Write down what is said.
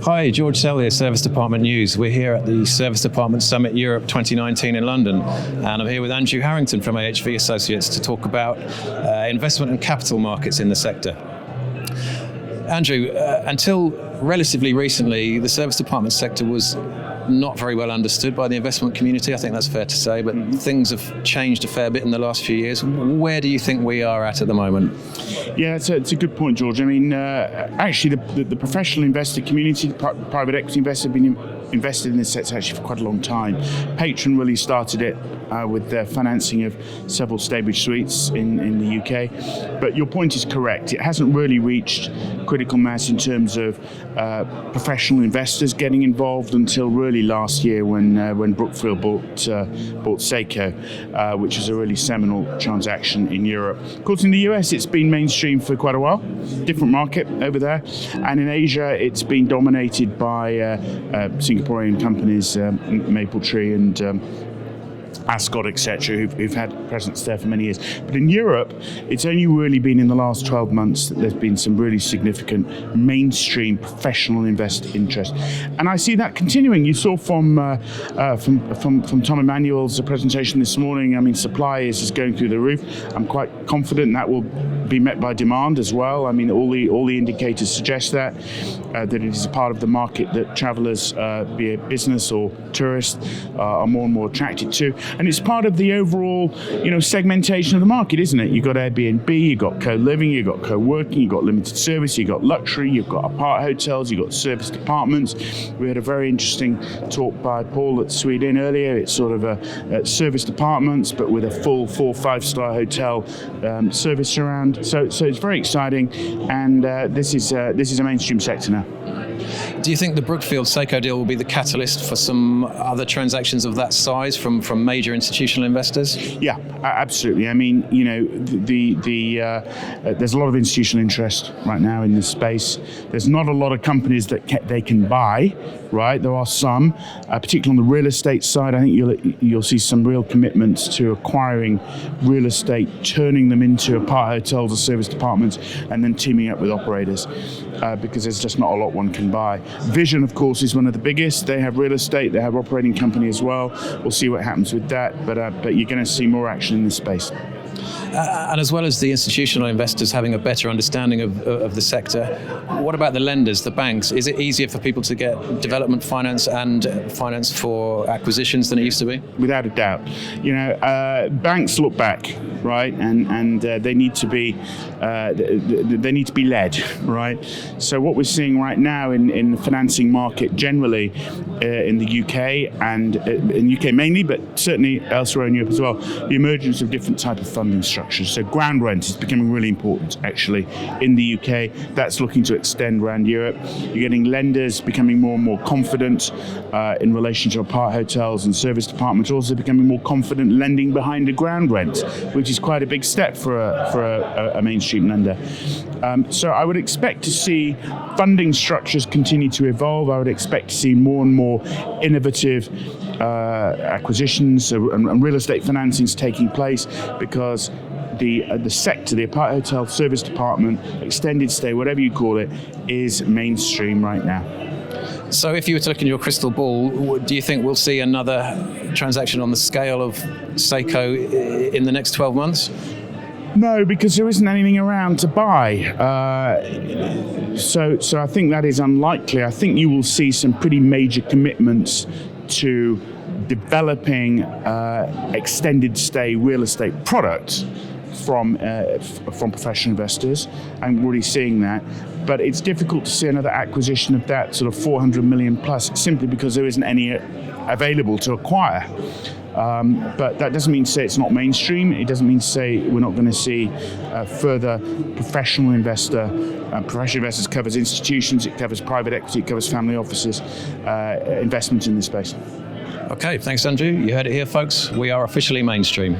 Hi, George Sell here, Service Department News. We're here at the Service Department Summit Europe 2019 in London, and I'm here with Andrew Harrington from AHV Associates to talk about investment and capital markets in the sector. Andrew, until relatively recently, the service department sector was not very well understood by the investment community. I think that's fair to say, but things have changed a fair bit in the last few years. Where do you think we are at the moment? Yeah, it's a good point, George. I mean, actually, the professional investor community, the private equity investors have been invested in this sector actually for quite a long time. Patron really started it with their financing of several Staybridge suites in the UK. But your point is correct. It hasn't really reached critical mass in terms of professional investors getting involved until really last year when Brookfield bought SACO, which was a really seminal transaction in Europe. Of course, in the US, it's been mainstream for quite a while. Different market over there. And in Asia, it's been dominated by Singaporean companies, Mapletree and Ascot, etc., who've had presence there for many years. But in Europe, it's only really been in the last 12 months that there's been some really significant mainstream professional investor interest. And I see that continuing. You saw from Tom Emanuel's presentation this morning, I mean, supply is going through the roof. I'm quite confident that will be met by demand as well. I mean, all the indicators suggest that it is a part of the market that travellers, be it business or tourists, are more and more attracted to. And it's part of the overall, segmentation of the market, isn't it? You've got Airbnb, you've got co-living, you've got co-working, you've got limited service, you've got luxury, you've got apart hotels, you've got service departments. We had a very interesting talk by Paul at Sweden earlier. It's sort of a service departments, but with a full 4-5-star hotel service around. So it's very exciting, and this is a mainstream sector now. Do you think the Brookfield SACO deal will be the catalyst for some other transactions of that size from major institutional investors? Yeah, absolutely. I mean, there's a lot of institutional interest right now in this space. There's not a lot of companies that they can buy, right? There are some, particularly on the real estate side. I think you'll see some real commitments to acquiring real estate, turning them into apart hotels or service departments, and then teaming up with operators. Because there's just not a lot one can buy. Vision, of course, is one of the biggest. They have real estate, they have operating company as well. We'll see what happens with that, but you're going to see more action in this space. And as well as the institutional investors having a better understanding of the sector, what about the lenders, the banks? Is it easier for people to get development finance and finance for acquisitions than it used to be? Without a doubt. Banks look back, right, and they need to be led, right? So what we're seeing right now in the financing market generally in the UK and in the UK mainly, but certainly elsewhere in Europe as well, the emergence of different type of funding structures. So ground rent is becoming really important actually in the UK. That's looking to extend around Europe. You're getting lenders becoming more and more confident in relation to apart hotels and service departments, also becoming more confident lending behind a ground rent, which is quite a big step for a mainstream lender. So I would expect to see funding structures continue to evolve. I would expect to see more and more innovative acquisitions and real estate financings taking place, because the sector, the apart hotel service department, extended stay, whatever you call it, is mainstream right now. So if you were to look in your crystal ball, do you think we'll see another transaction on the scale of SACO in the next 12 months? No, because there isn't anything around to buy. So I think that is unlikely. I think you will see some pretty major commitments to developing extended stay real estate products from professional investors. I'm already seeing that. But it's difficult to see another acquisition of that sort of 400 million plus, simply because there isn't any available to acquire. But that doesn't mean to say it's not mainstream. It doesn't mean to say we're not going to see further professional investor. Professional investors covers institutions, it covers private equity, it covers family offices, investment in this space. Okay, thanks, Andrew. You heard it here, folks. We are officially mainstream.